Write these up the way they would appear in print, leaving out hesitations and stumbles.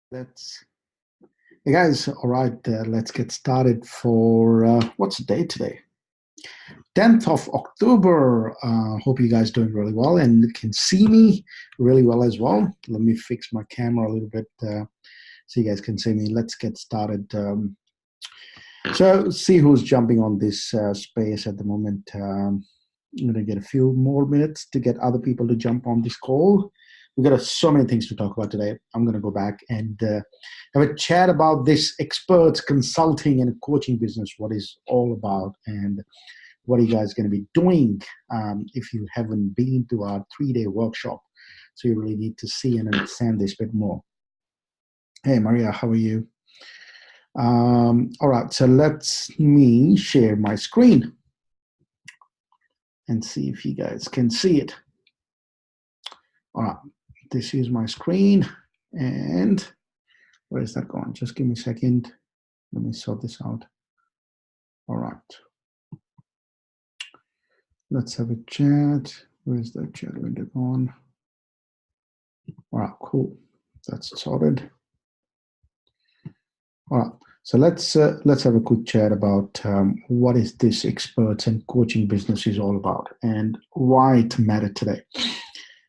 Let's, hey guys, all right, let's get started for what's the date today? 10th of October. Hope you guys doing really well and can see me really well as well. Let me fix my camera a little bit so you guys can see me. Let's get started. So, see who's jumping on this space at the moment. I'm going to get a few more minutes to get other people to jump on this call. We've got so many things to talk about today. I'm going to go back and have a chat about this experts consulting and coaching business, what is all about, and what are you guys going to be doing if you haven't been to our 3-day workshop. So you really need to see and understand this a bit more. Hey, Maria, how are you? All right, so let me share my screen and see if you guys can see it. All right, this is my screen, and where is that going? Just give me a second. Let me sort this out. All right. Let's have a chat. Where's the chat window gone? All right, cool. That's sorted. All right. So let's have a quick chat about what is this experts and coaching business is all about and why it mattered today.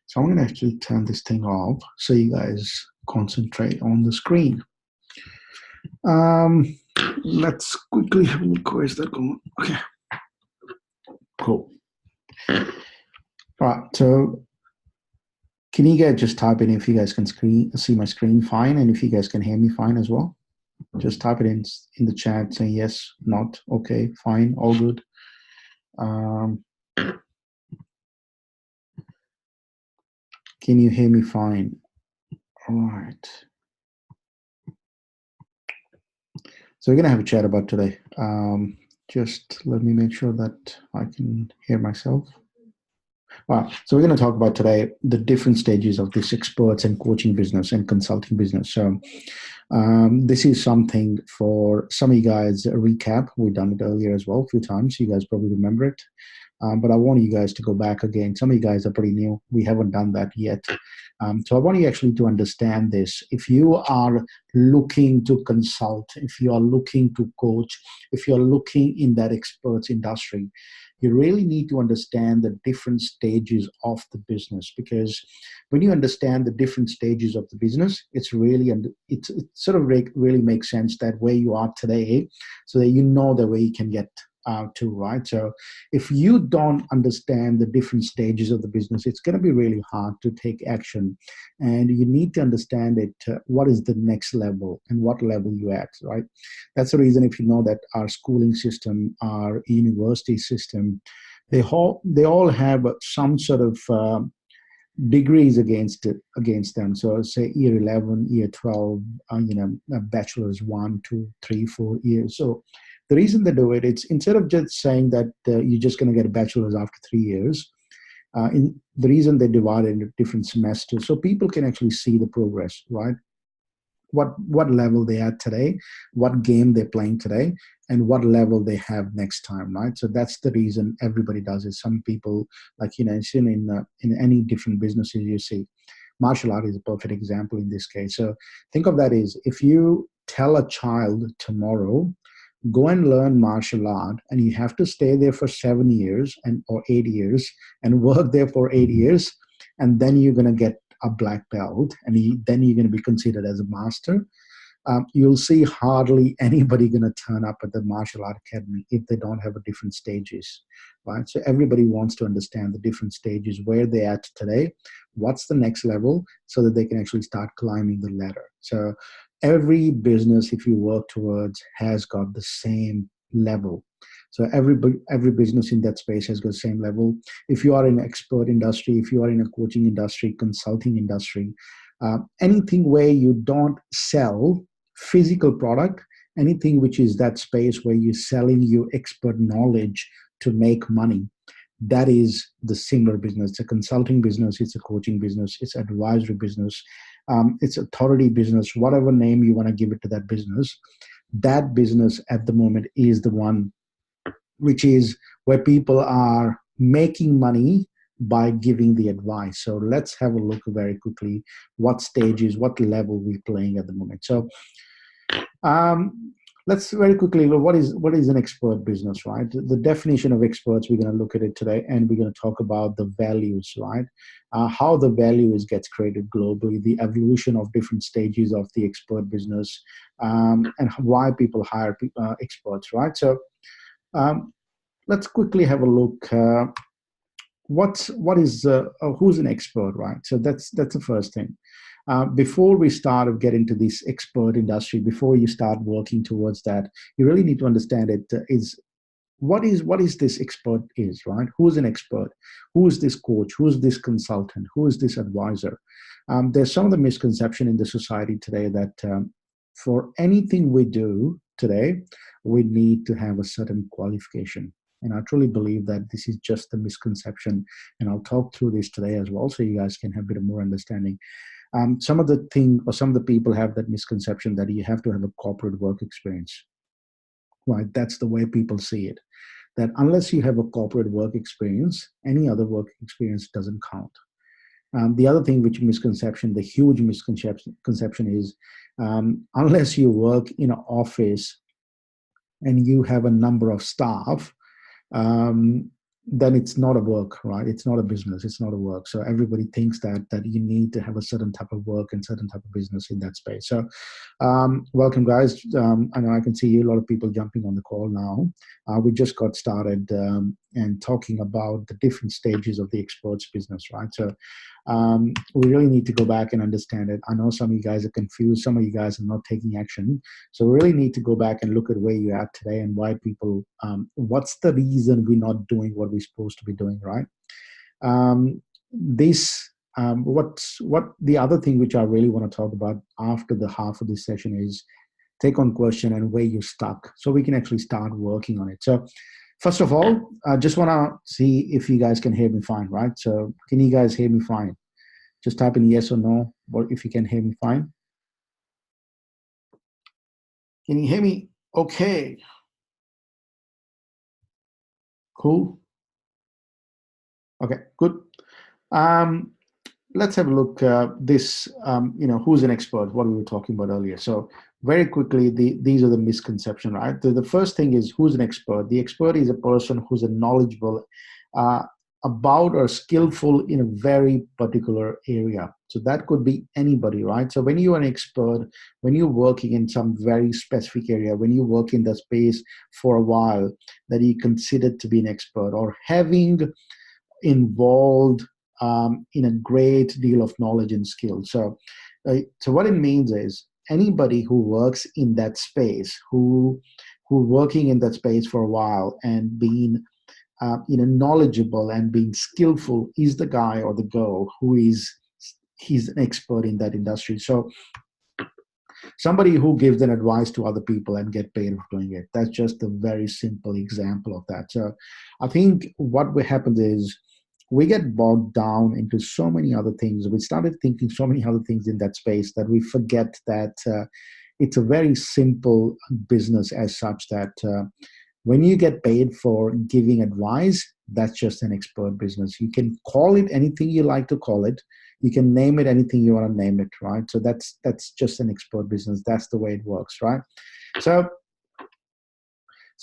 So I'm going to actually turn this thing off so you guys concentrate on the screen. Let's quickly have a look. Where's that going? Okay. Cool. All right. So can you guys just type in if you guys can see my screen fine and if you guys can hear me fine as well? Just type it in the chat saying yes, not, okay, fine, all good. Can you hear me fine? All right. So we're going to have a chat about today. Just let me make sure that I can hear myself. All right. So we're going to talk about today the different stages of this experts and coaching business and consulting business. So this is something for some of you guys, a recap. We've done it earlier as well a few times. You guys probably remember it. But I want you guys to go back again. Some of you guys are pretty new. We haven't done that yet. So I want you actually to understand this. If you are looking to consult, if you are looking to coach, if you're looking in that experts industry, you really need to understand the different stages of the business, because when you understand the different stages of the business, it's really, it sort of really makes sense that where you are today, so that you know the way you can get to, right? So if you don't understand the different stages of the business, it's going to be really hard to take action, and you need to understand it. What is the next level and what level you at, right? That's the reason, if you know that our schooling system, our university system, they all have some sort of degrees against them. So say year 11, year 12, a bachelor's 1, 2, 3, 4 years. So the reason they do it, it's instead of just saying that you're just going to get a bachelor's after 3 years, the reason they divide it into different semesters so people can actually see the progress, right? What level they are today, what game they're playing today, and what level they have next time, right? So that's the reason everybody does it. Some people, like in any different businesses you see, martial art is a perfect example in this case. So think of that as, if you tell a child tomorrow, go and learn martial art, and you have to stay there for 7 years or 8 years and work there for 8 years, and then you're going to get a black belt, and then you're going to be considered as a master. You'll see hardly anybody going to turn up at the martial art academy if they don't have a different stages, right? So everybody wants to understand the different stages, where they're at today, what's the next level, so that they can actually start climbing the ladder. So every business, if you work towards, has got the same level. So every business in that space has got the same level. If you are in expert industry, if you are in a coaching industry, consulting industry, anything where you don't sell physical product, anything which is that space where you're selling your expert knowledge to make money, that is the similar business. It's a consulting business, it's a coaching business, it's advisory business, it's authority business, whatever name you want to give it to that business. That business at the moment is the one which is where people are making money by giving the advice. So let's have a look very quickly what stages, what level we're playing at the moment. So let's very quickly look what is an expert business, right? The definition of experts, we're going to look at it today, and we're going to talk about the values, right? How the values gets created globally, the evolution of different stages of the expert business, and why people hire experts, right? So let's quickly have a look. Who's an expert, right? So that's the first thing. Before we start to get into this expert industry, before you start working towards that, you really need to understand it is what is this expert is, right? Who's an expert? Who is this coach? Who is this consultant? Who is this advisor? There's some of the misconception in the society today that for anything we do today, we need to have a certain qualification. And I truly believe that this is just a misconception. And I'll talk through this today as well, so you guys can have a bit of more understanding. Some of the people have that misconception that you have to have a corporate work experience, right? That's the way people see it. That unless you have a corporate work experience, any other work experience doesn't count. The other thing, which misconception, the huge misconception is, unless you work in an office and you have a number of staff, then it's not a work, right? It's not a business. It's not a work. So everybody thinks that you need to have a certain type of work and certain type of business in that space. So welcome, guys. I know I can see you, a lot of people jumping on the call now. We just got started and talking about the different stages of the experts business, right? So we really need to go back and understand it. I know some of you guys are confused. Some of you guys are not taking action. So we really need to go back and look at where you're at today and why people, what's the reason we're not doing what we're supposed to be doing, right? What the other thing which I really want to talk about after the half of this session is take on question and where you're stuck, so we can actually start working on it. So first of all, I just want to see if you guys can hear me fine, right? So can you guys hear me fine? Just type in yes or no, or if you can hear me fine. Can you hear me? Okay. Cool. Okay, good. Let's have a look. Who's an expert? What we were talking about earlier. So very quickly, these are the misconceptions, right? The first thing is, who's an expert? The expert is a person who's a knowledgeable about or skillful in a very particular area. So that could be anybody, right? So when you're an expert, when you're working in some very specific area, when you work in the space for a while, that you considered to be an expert, or having involved in a great deal of knowledge and skill. So what it means is anybody who works in that space, who working in that space for a while and being knowledgeable and being skillful, is the guy or the girl he's an expert in that industry. So somebody who gives an advice to other people and get paid for doing it. That's just a very simple example of that. So I think what will happen is we get bogged down into so many other things. We started thinking so many other things in that space that we forget that it's a very simple business as such, that when you get paid for giving advice, that's just an expert business. You can call it anything you like to call it. You can name it anything you want to name it, right? So that's just an expert business. That's the way it works, right? So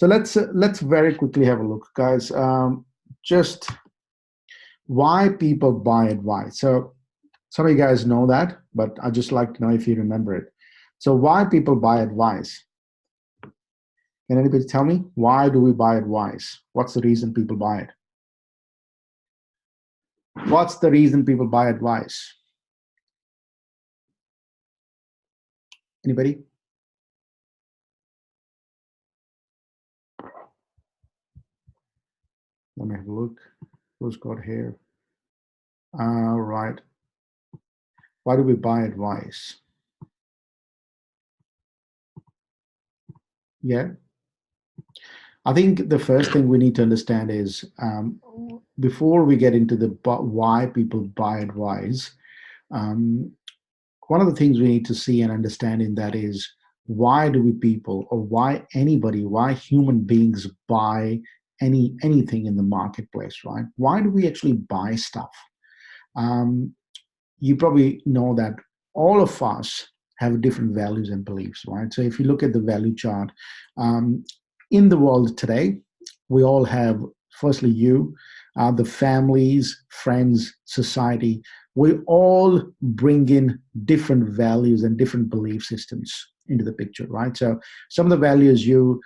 let's very quickly have a look, guys. Just why people buy advice. So some of you guys know that, but I just like to know if you remember it. So why people buy advice? Can anybody tell me, why do we buy advice? What's the reason people buy it? What's the reason people buy advice? Anybody? Let me have a look. Who's got here? All right. Why do we buy advice? Yeah. I think the first thing we need to understand is before we get into the why people buy advice, one of the things we need to see and understand in that is, why do we people, or why anybody, why human beings buy anything in the marketplace, right? Why do we actually buy stuff? Um, you probably know that all of us have different values and beliefs, right? So if you look at the value chart, um, in the world today, we all have, firstly, the families, friends, society, we all bring in different values and different belief systems into the picture, right? So some of the values you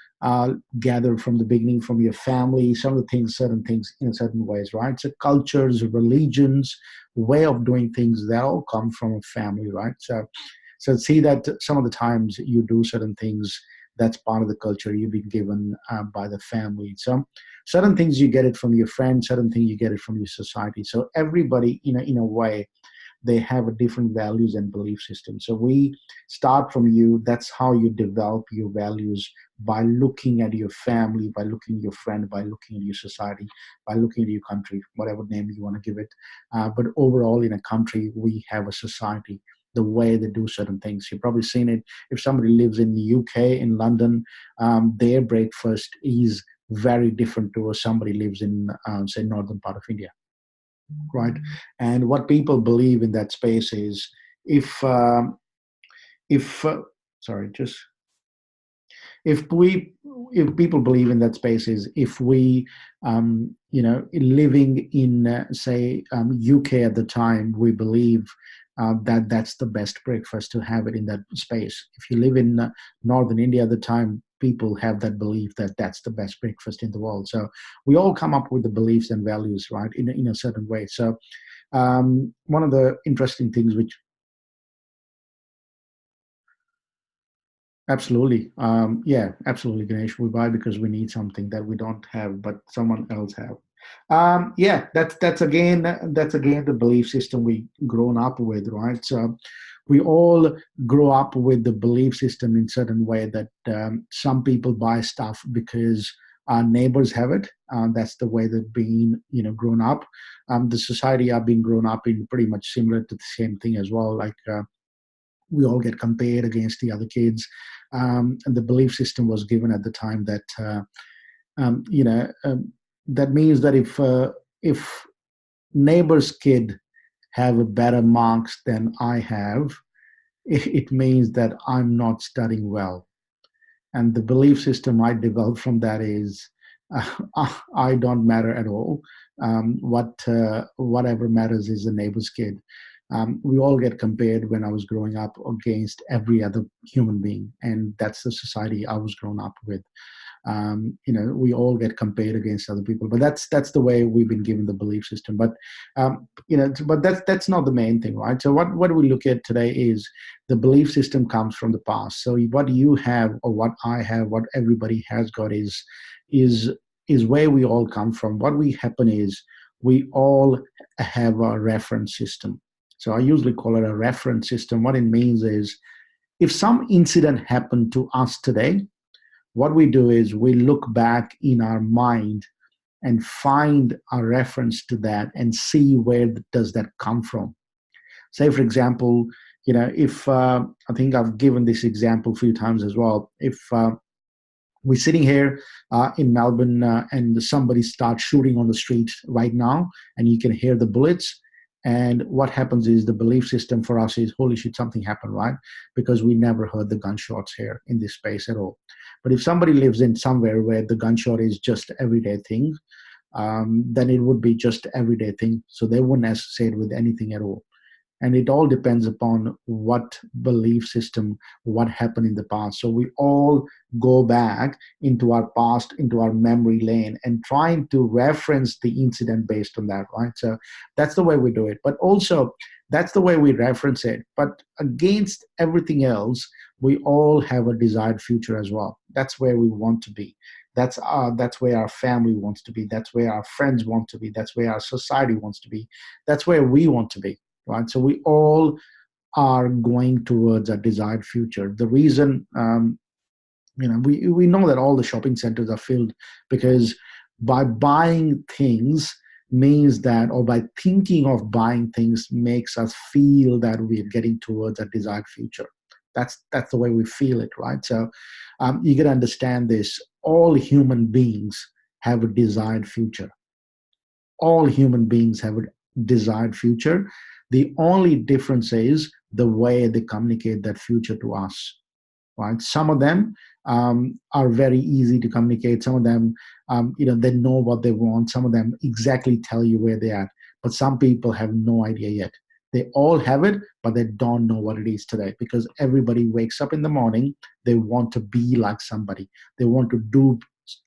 gather from the beginning from your family, some of the things, certain things in certain ways, right? So cultures, religions, way of doing things, they all come from a family, right? So see that some of the times you do certain things, that's part of the culture you've been given by the family. So certain things you get it from your friends, certain things you get it from your society. So everybody, in a way, they have a different values and belief system. So we start from you. That's how you develop your values, by looking at your family, by looking at your friend, by looking at your society, by looking at your country, whatever name you want to give it. But overall, in a country, we have a society, the way they do certain things. You've probably seen it. If somebody lives in the UK, in London, their breakfast is very different to somebody lives in, say, northern part of India, right? And what people believe in that space is, if sorry, just if we if people believe in that space is, if we living in say UK at the time, we believe that that's the best breakfast to have it in that space. If you live in northern India at the time, people have that belief that that's the best breakfast in the world. So we all come up with the beliefs and values, right, in a certain way. So one of the interesting things which absolutely. Yeah, absolutely, Ganesh. We buy because we need something that we don't have, but someone else have. Yeah, that's again the belief system we grown up with, right? So we all grow up with the belief system in certain way that some people buy stuff because our neighbors have it. That's the way they've been, grown up. The society are being grown up in pretty much similar to the same thing as well, like. We all get compared against the other kids. And the belief system was given at the time that, that means that if neighbor's kid have a better marks than I have, it means that I'm not studying well. And the belief system I developed from that is, I don't matter at all. Whatever matters is the neighbor's kid. We all get compared when I was growing up against every other human being, and that's the society I was grown up with. We all get compared against other people, but that's the way we've been given the belief system. But that's not the main thing, right? So what we look at today is the belief system comes from the past. So what you have, or what I have, what everybody has got is is where we all come from. What we happen is we all have a reference system. So I usually call it a reference system. What it means is, if some incident happened to us today, what we do is we look back in our mind and find a reference to that and see where does that come from. Say, for example, if I think I've given this example a few times as well. If we're sitting here in Melbourne and somebody starts shooting on the street right now, and you can hear the bullets. And what happens is, the belief system for us is, holy shit, something happened, right? Because we never heard the gunshots here in this space at all. But if somebody lives in somewhere where the gunshot is just everyday thing, then it would be just everyday thing. So they wouldn't associate with anything at all. And it all depends upon what belief system, what happened in the past. So we all go back into our past, into our memory lane, and trying to reference the incident based on that, right? So that's the way we do it. But also, that's the way we reference it. But against everything else, we all have a desired future as well. That's where we want to be. That's where our family wants to be. That's where our friends want to be. That's where our society wants to be. That's where we want to be, right? So we all are going towards a desired future. The reason, we know that all the shopping centers are filled because by buying things means that, or by thinking of buying things makes us feel that we're getting towards a desired future. That's the way we feel it, right? So you got to understand this. All human beings have a desired future. All human beings have a desired future. The only difference is the way they communicate that future to us. Right? Some of them are very easy to communicate. Some of them, they know what they want. Some of them exactly tell you where they're at. But some people have no idea yet. They all have it, but they don't know what it is today, because everybody wakes up in the morning. They want to be like somebody. They want to do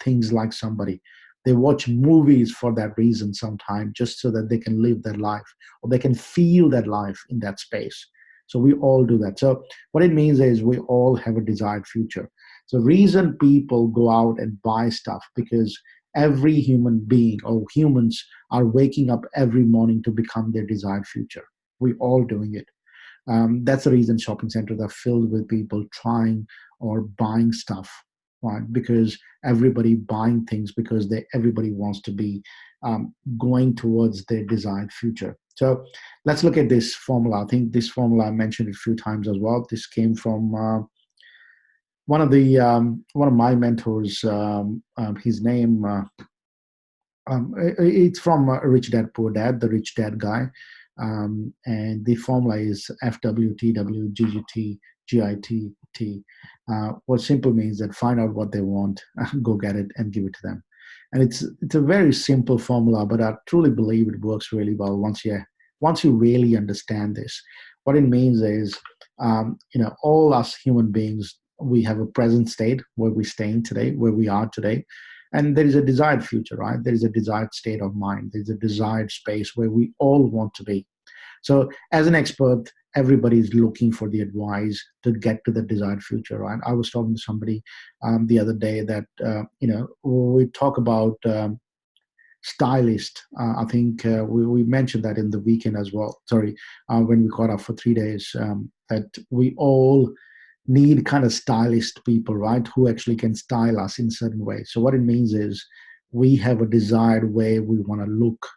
things like somebody. They watch movies for that reason sometimes, just so that they can live their life, or they can feel that life in that space. So we all do that. So what it means is we all have a desired future. So reason people go out and buy stuff, because every human being or humans are waking up every morning to become their desired future. We all doing it. That's the reason shopping centers are filled with people trying or buying stuff, right? Because everybody buying things because everybody wants to be going towards their desired future. So let's look at this formula. I think this formula I mentioned a few times as well. This came from one of my mentors. His name. It's from Rich Dad Poor Dad, the Rich Dad guy, and the formula is FWTWGGT. What simple means that find out what they want, go get it, and give it to them. And it's a very simple formula, but I truly believe it works really well once you really understand this. What it means is, all us human beings, we have a present state where we're staying today, where we are today. And there is a desired future, right? There is a desired state of mind. There's a desired space where we all want to be. So as an expert, everybody is looking for the advice to get to the desired future, right? I was talking to somebody the other day that, we talk about stylist. I think we mentioned that in the weekend as well. Sorry, when we caught up for 3 days, that we all need kind of stylist people, right? Who actually can style us in certain ways. So what it means is we have a desired way we want to look,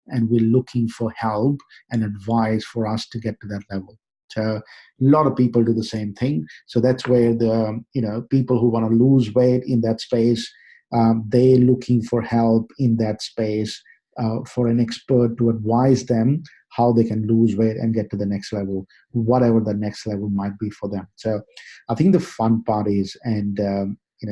and we're looking for help and advice for us to get to that level. So a lot of people do the same thing. So that's where the people who want to lose weight in that space, they're looking for help in that space, for an expert to advise them how they can lose weight and get to the next level, whatever the next level might be for them. So I think the fun part is, and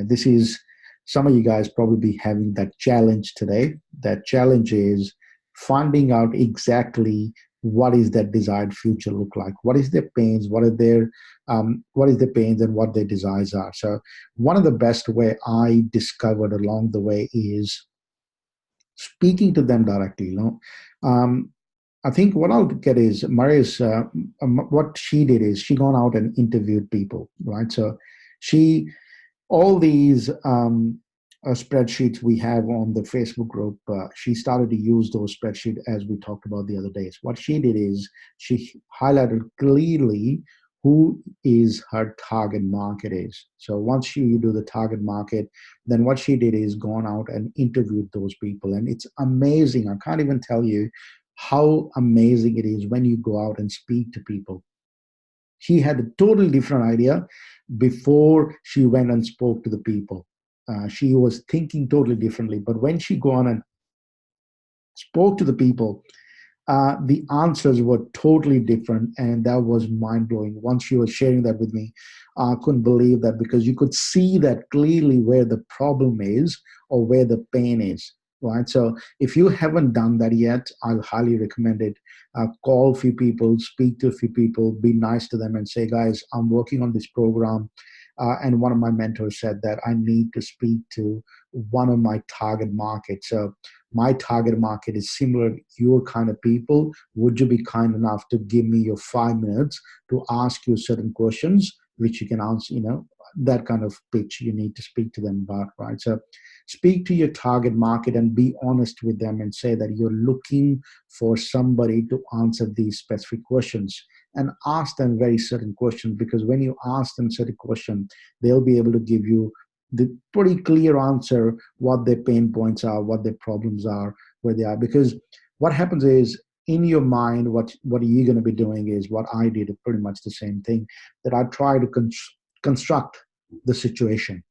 this is, some of you guys probably be having that challenge today. That challenge is finding out exactly what is that desired future look like. What is their pains? What is their pains and what their desires are. So one of the best way I discovered along the way is speaking to them directly. I think what I'll get is Maria's, what she did is she gone out and interviewed people, right? So she, all these spreadsheets we have on the Facebook group, she started to use those spreadsheets as we talked about the other days. What she did is she highlighted clearly who is her target market is. So once you do the target market, then what she did is gone out and interviewed those people. And it's amazing. I can't even tell you how amazing it is when you go out and speak to people. She had a totally different idea before she went and spoke to the people. She was thinking totally differently. But when she go on and spoke to the people, the answers were totally different, and that was mind-blowing. Once she was sharing that with me, I couldn't believe that, because you could see that clearly where the problem is or where the pain is, right? So if you haven't done that yet, I'll highly recommend it. Call a few people, speak to a few people, be nice to them and say, guys, I'm working on this program. And one of my mentors said that I need to speak to one of my target markets. So my target market is similar to your kind of people. Would you be kind enough to give me your 5 minutes to ask you certain questions, which you can answer, that kind of pitch you need to speak to them about, right? So speak to your target market and be honest with them and say that you're looking for somebody to answer these specific questions, and ask them very certain questions, because when you ask them certain questions, they'll be able to give you the pretty clear answer what their pain points are, what their problems are, where they are. Because what happens is, in your mind, what you're going to be doing is what I did, pretty much the same thing, that I try to construct the situation.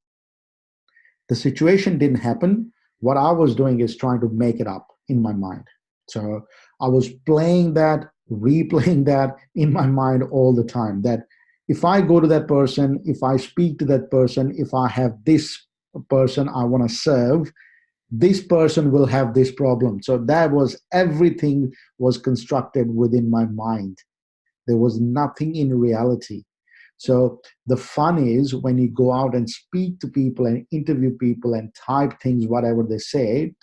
The situation didn't happen, What I was doing is trying to make it up in my mind. So I was playing that, replaying that in my mind all the time. That if I go to that person, if I speak to that person, if I have this person I want to serve, this person will have this problem. So that was everything was constructed within my mind. There was nothing in reality. So the fun is when you go out and speak to people and interview people and type things, whatever they say,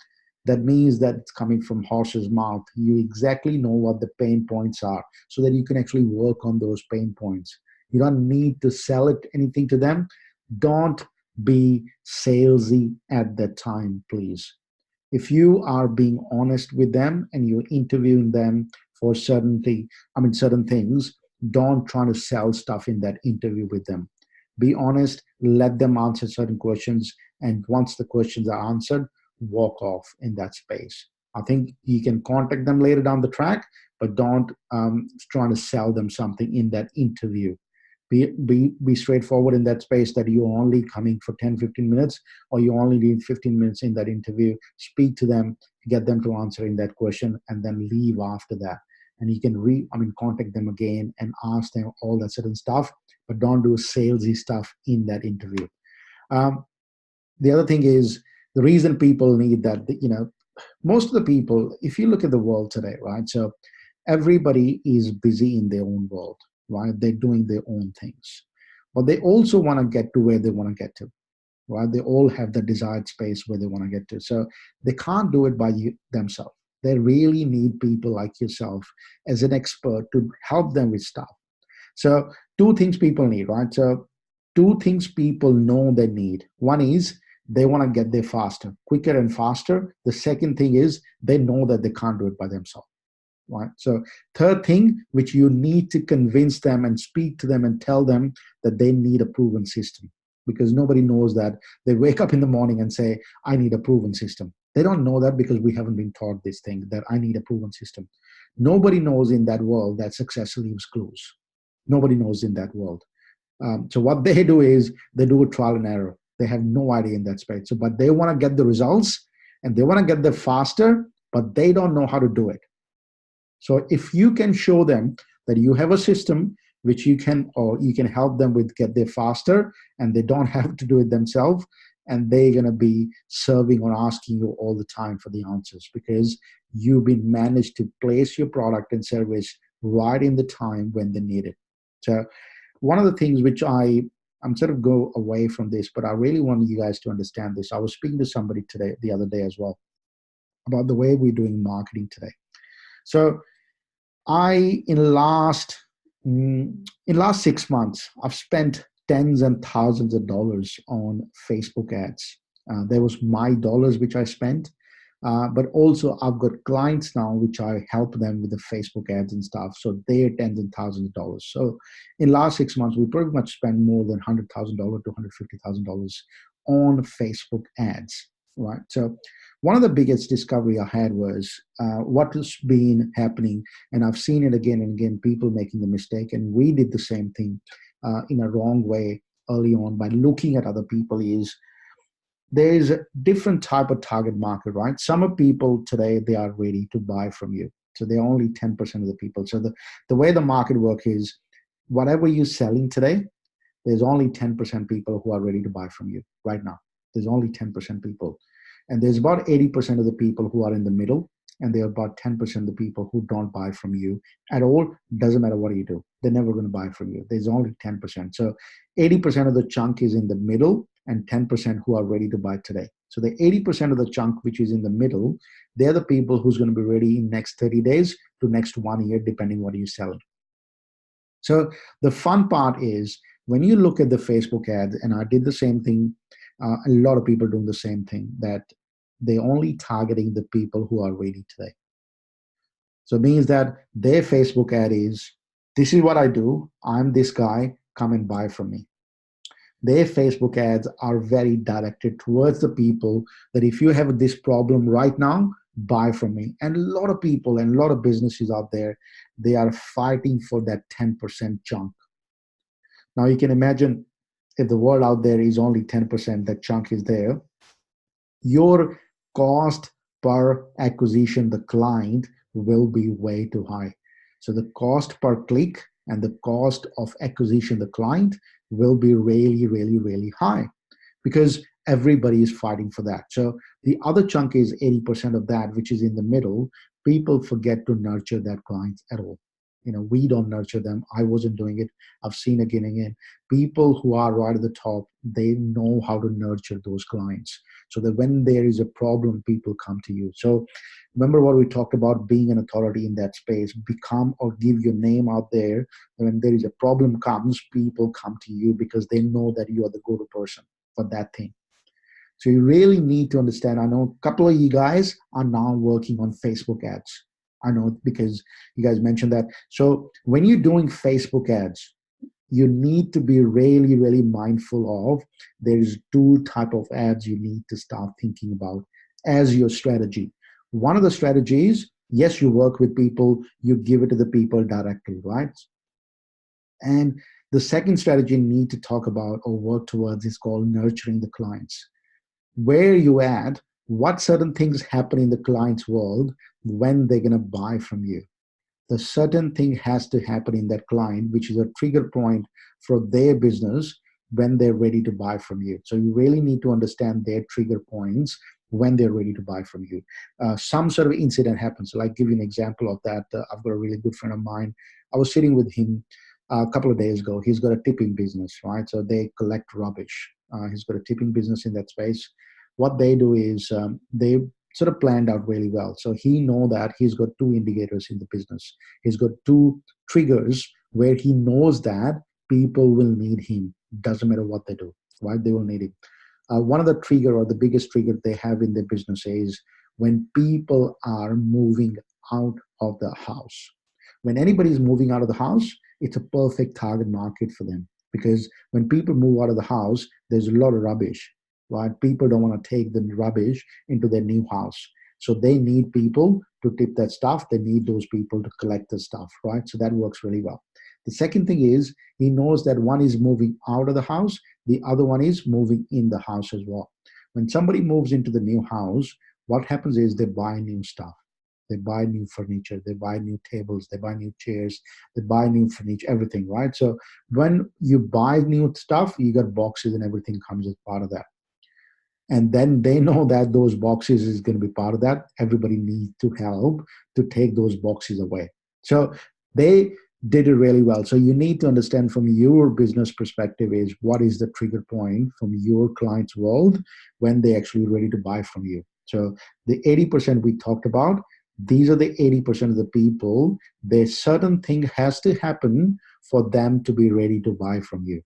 that means that it's coming from horse's mouth. You exactly know what the pain points are so that you can actually work on those pain points. You don't need to sell it anything to them. Don't be salesy at that time, please. If you are being honest with them and you're interviewing them for certain things, don't try to sell stuff in that interview with them. Be honest, let them answer certain questions, and once the questions are answered, walk off in that space. I think you can contact them later down the track, but don't try to sell them something in that interview. Be straightforward in that space, that you're only coming for 10-15 minutes, or you only need 15 minutes in that interview. Speak to them, get them to answer in that question, and then leave after that. And you can contact them again and ask them all that certain stuff, but don't do salesy stuff in that interview. um, the other thing is, the reason people need that, most of the people, if you look at the world today, right? So everybody is busy in their own world, right? They're doing their own things, but they also want to get to where they want to get to, right? They all have the desired space where they want to get to. So they can't do it by themselves. They really need people like yourself as an expert to help them with stuff. So two things people need, right? So two things people know they need. One is they want to get there faster, quicker and faster. The second thing is they know that they can't do it by themselves. Right. So third thing, which you need to convince them and speak to them and tell them that they need a proven system, because nobody knows that. They wake up in the morning and say, I need a proven system. They don't know that because we haven't been taught this thing, that I need a proven system. Nobody knows in that world that success leaves clues. Nobody knows in that world. So what they do is they do a trial and error. They have no idea in that space. So, but they want to get the results and they want to get there faster, but they don't know how to do it. So if you can show them that you have a system which you can, or you can help them with, get there faster, and they don't have to do it themselves, and they're going to be serving or asking you all the time for the answers, because you've been managed to place your product and service right in the time when they need it. So one of the things which I'm sort of go away from this, but I really want you guys to understand this. I was speaking to somebody the other day as well, about the way we're doing marketing today. So in last 6 months, I've spent tens and thousands of dollars on Facebook ads. There was my dollars which I spent, but also I've got clients now which I help them with the Facebook ads and stuff. So they're tens and thousands of dollars. So in last 6 months, we pretty much spent more than $100,000 to $150,000 on Facebook ads, right? So one of the biggest discovery I had was what has been happening, and I've seen it again and again, people making the mistake, and we did the same thing in a wrong way early on by looking at other people, is there is a different type of target market, right? Some of people today, they are ready to buy from you. So they're only 10% of the people. So the way the market works is, whatever you're selling today, there's only 10% people who are ready to buy from you right now. There's only 10% people. And there's about 80% of the people who are in the middle, and there are about 10% of the people who don't buy from you at all. Doesn't matter what you do. They're never going to buy from you. There's only 10%. So 80% of the chunk is in the middle, and 10% who are ready to buy today. So the 80% of the chunk which is in the middle, they're the people who's going to be ready in next 30 days to next 1 year, depending what you're selling. So the fun part is, when you look at the Facebook ads, and I did the same thing, a lot of people doing the same thing, that they're only targeting the people who are ready today. So it means that their Facebook ad is, this is what I do, I'm this guy, come and buy from me. Their Facebook ads are very directed towards the people that if you have this problem right now, buy from me. And a lot of people and a lot of businesses out there, they are fighting for that 10% chunk. Now you can imagine, if the world out there is only 10%, that chunk is there, your cost per acquisition, the client will be way too high. So the cost per click and the cost of acquisition, the client, will be really, really, really high because everybody is fighting for that. So the other chunk is 80% of that, which is in the middle. People forget to nurture that client at all. We don't nurture them. I wasn't doing it. I've seen again and again. People who are right at the top, they know how to nurture those clients so that when there is a problem, people come to you. So remember what we talked about, being an authority in that space. Become or give your name out there. When there is a problem comes, people come to you because they know that you are the go-to person for that thing. So you really need to understand. I know a couple of you guys are now working on Facebook ads. I know because you guys mentioned that. So when you're doing Facebook ads, you need to be really, really mindful of there's two type of ads you need to start thinking about as your strategy. One of the strategies, yes, you work with people, you give it to the people directly, right? And the second strategy you need to talk about or work towards is called nurturing the clients. Where you add, what certain things happen in the client's world when they're going to buy from you. The certain thing has to happen in that client, which is a trigger point for their business when they're ready to buy from you. So you really need to understand their trigger points when they're ready to buy from you. Some sort of incident happens. So I'll give you an example of that. I've got a really good friend of mine. I was sitting with him a couple of days ago. He's got a tipping business, right? So they collect rubbish. He's got a tipping business in that space. What they do is they sort of planned out really well. So he know that he's got two indicators in the business. He's got two triggers where he knows that people will need him. Doesn't matter what they do, right? They will need him. One of the trigger or the biggest trigger they have in their business is when people are moving out of the house. When anybody is moving out of the house, it's a perfect target market for them because when people move out of the house, there's a lot of rubbish. Right? People don't want to take the rubbish into their new house. So they need people to tip that stuff. They need those people to collect the stuff, right? So that works really well. The second thing is he knows that one is moving out of the house. The other one is moving in the house as well. When somebody moves into the new house, what happens is they buy new stuff. They buy new furniture. They buy new tables. They buy new chairs. They buy new furniture, everything, right? So when you buy new stuff, you got boxes and everything comes as part of that. And then they know that those boxes is going to be part of that. Everybody needs to help to take those boxes away. So they did it really well. So you need to understand from your business perspective is what is the trigger point from your client's world when they actually ready to buy from you. So the 80% we talked about, these are the 80% of the people, there's certain thing has to happen for them to be ready to buy from you.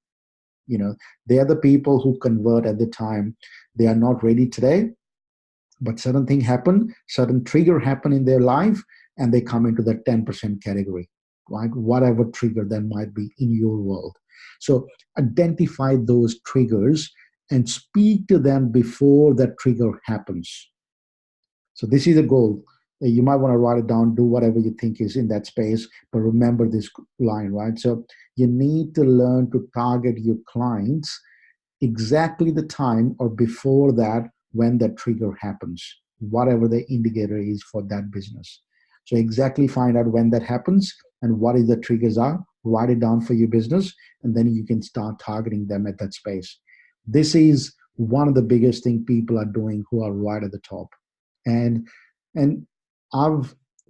They are the people who convert at the time. They are not ready today, but certain thing happen, certain trigger happen in their life, and they come into that 10% category, right? Whatever trigger that might be in your world. So identify those triggers and speak to them before that trigger happens. So this is a goal. You might want to write it down, do whatever you think is in that space, but remember this line, right? So you need to learn to target your clients exactly the time or before that when that trigger happens, whatever the indicator is for that business. So exactly find out when that happens and what is the triggers are, write it down for your business, and then you can start targeting them at that space. This is one of the biggest things people are doing who are right at the top. And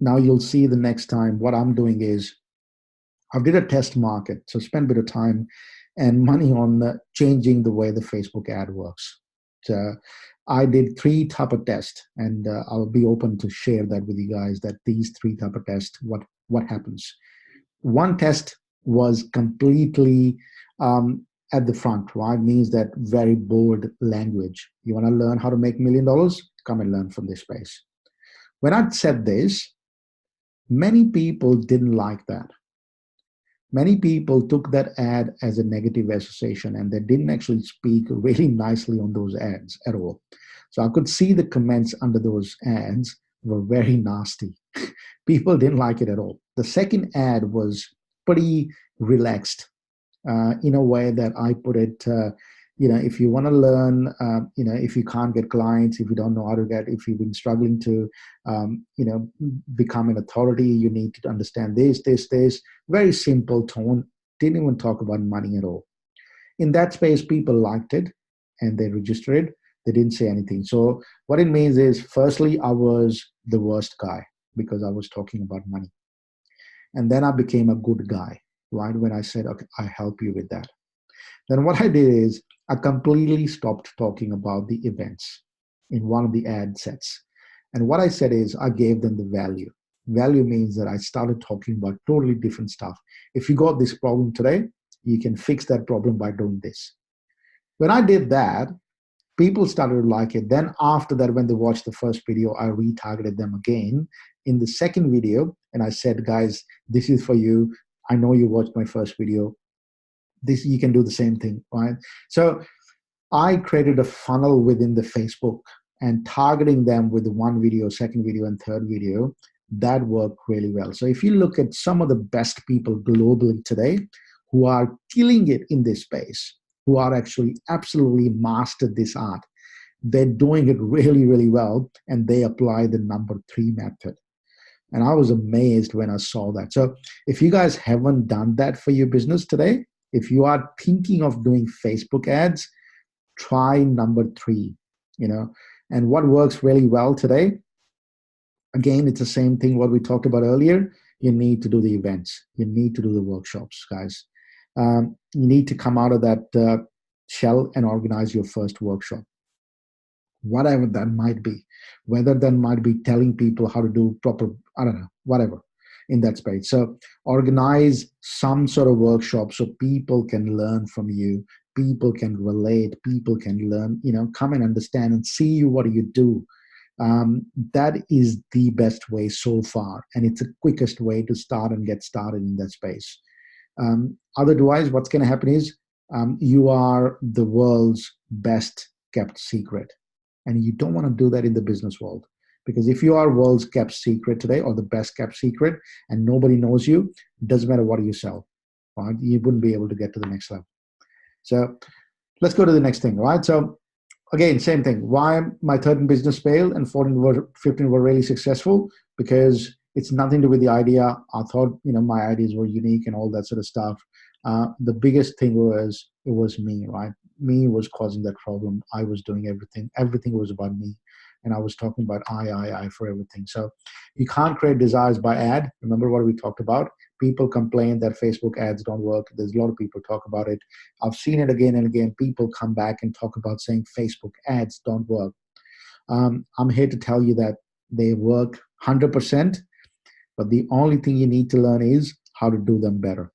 now you'll see the next time what I'm doing is I've did a test market, so spend a bit of time and money on changing the way the Facebook ad works. So I did 3 type of tests, and I'll be open to share that with you guys. That these 3 type of tests, what happens? One test was completely at the front, right? Means that very bold language. You want to learn how to make $1 million? Come and learn from this space. When I said this, many people didn't like that. Many people took that ad as a negative association and they didn't actually speak really nicely on those ads at all. So I could see the comments under those ads were very nasty. People didn't like it at all. The second ad was pretty relaxed in a way that I put it, if you want to learn, if you can't get clients, if you don't know how to get, if you've been struggling to, become an authority, you need to understand this. Very simple tone. Didn't even talk about money at all. In that space, people liked it and they registered it. They didn't say anything. So what it means is, firstly, I was the worst guy because I was talking about money. And then I became a good guy, right? When I said, okay, I help you with that. Then what I did is I completely stopped talking about the events in one of the ad sets. And what I said is I gave them the value. Value means that I started talking about totally different stuff. If you got this problem today, you can fix that problem by doing this. When I did that, people started to like it. Then after that, when they watched the first video, I retargeted them again in the second video. And I said, guys, this is for you. I know you watched my first video. This, you can do the same thing, right? So I created a funnel within the Facebook and targeting them with the one video, second video, and third video. That worked really well. So if you look at some of the best people globally today who are killing it in this space, who are actually absolutely mastered this art, they're doing it really, really well, and they apply the number 3 method. And I was amazed when I saw that. So if you guys haven't done that for your business today, if you are thinking of doing Facebook ads, try number 3, and what works really well today, again, it's the same thing what we talked about earlier. You need to do the events. You need to do the workshops, guys. You need to come out of that shell and organize your first workshop. Whatever that might be, whether that might be telling people how to do proper, I don't know, whatever in that space. So organize some sort of workshop so people can learn from you, people can relate, people can learn, come and understand and see you, what do you do. That is the best way so far, and it's the quickest way to start and get started in that space. Otherwise, what's going to happen is you are the world's best kept secret. And you don't want to do that in the business world. Because if you are world's kept secret today, or the best kept secret, and nobody knows you, it doesn't matter what you sell, right? You wouldn't be able to get to the next level. So let's go to the next thing, right? So again, same thing. Why my 13 business failed and 15 were really successful? Because it's nothing to do with the idea. I thought, my ideas were unique and all that sort of stuff. The biggest thing was, it was me, right? Me was causing that problem. I was doing everything. Everything was about me. And I was talking about I for everything. So you can't create desires by ad. Remember what we talked about? People complain that Facebook ads don't work. There's a lot of people talk about it. I've seen it again and again. People come back and talk about saying Facebook ads don't work. I'm here to tell you that they work 100%. But the only thing you need to learn is how to do them better.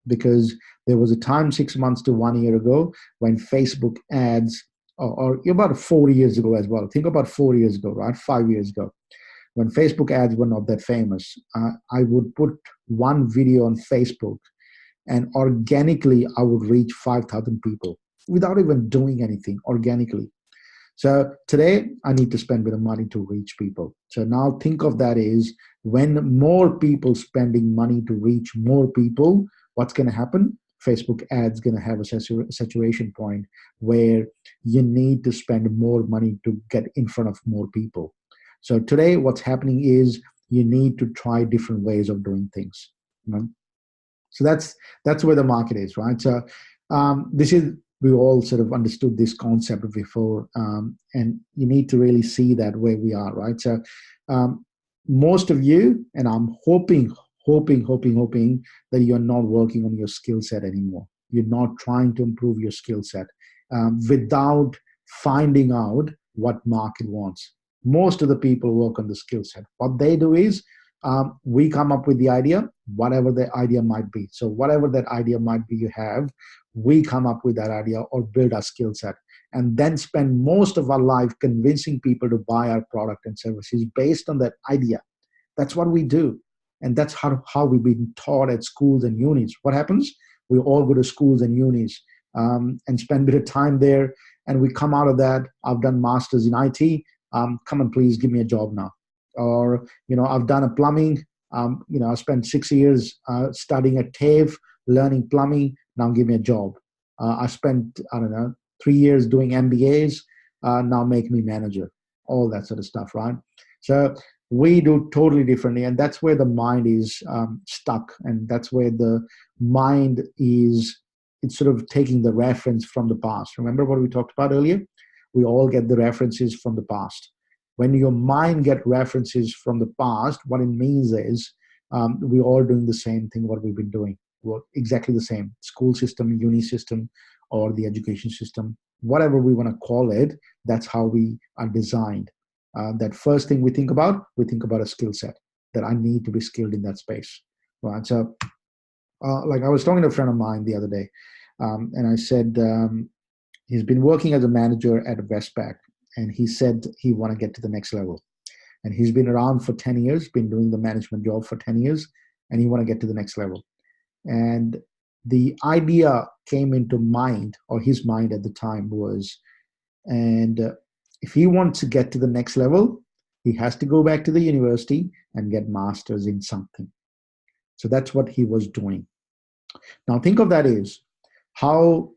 Because there was a time 6 months to 1 year ago when Facebook ads, or about 4 years ago as well. Think about 4 years ago, right? 5 years ago, when Facebook ads were not that famous. I would put one video on Facebook and organically I would reach 5,000 people without even doing anything, organically. So today I need to spend a bit of money to reach people. So now think of that is, when more people spending money to reach more people, what's going to happen? Facebook ads going to have a saturation point where you need to spend more money to get in front of more people. So today what's happening is you need to try different ways of doing things. So that's where the market is, right? So this is, we all sort of understood this concept before, and you need to really see that where we are, right? So most of you, and I'm hoping that you're not working on your skill set anymore. You're not trying to improve your skill set without finding out what market wants. Most of the people work on the skill set. What they do is we come up with the idea, whatever the idea might be. So whatever that idea might be you have, we come up with that idea or build our skill set, and then spend most of our life convincing people to buy our product and services based on that idea. That's what we do. And that's how we've been taught at schools and unis. What happens? We all go to schools and unis and spend a bit of time there. And we come out of that. I've done masters in IT. Come and please give me a job now. Or, I've done a plumbing. I spent 6 years studying at TAFE, learning plumbing. Now give me a job. I spent, 3 years doing MBAs, now make me manager, all that sort of stuff, right? So we do totally differently, and that's where the mind is stuck, and that's where the mind is, it's sort of taking the reference from the past. Remember what we talked about earlier? We all get the references from the past. When your mind get references from the past, what it means is we're all doing the same thing what we've been doing. Well, exactly the same. School system, uni system, or the education system, whatever we want to call it, that's how we are designed. That first thing we think about a skill set, that I need to be skilled in that space. Right. So, like I was talking to a friend of mine the other day, and I said, he's been working as a manager at Westpac, and he said he want to get to the next level. And he's been around for 10 years, been doing the management job for 10 years, and he want to get to the next level. And the idea came into mind, or his mind at the time was, and if he wants to get to the next level, he has to go back to the university and get masters in something. So that's what he was doing. Now think of that is how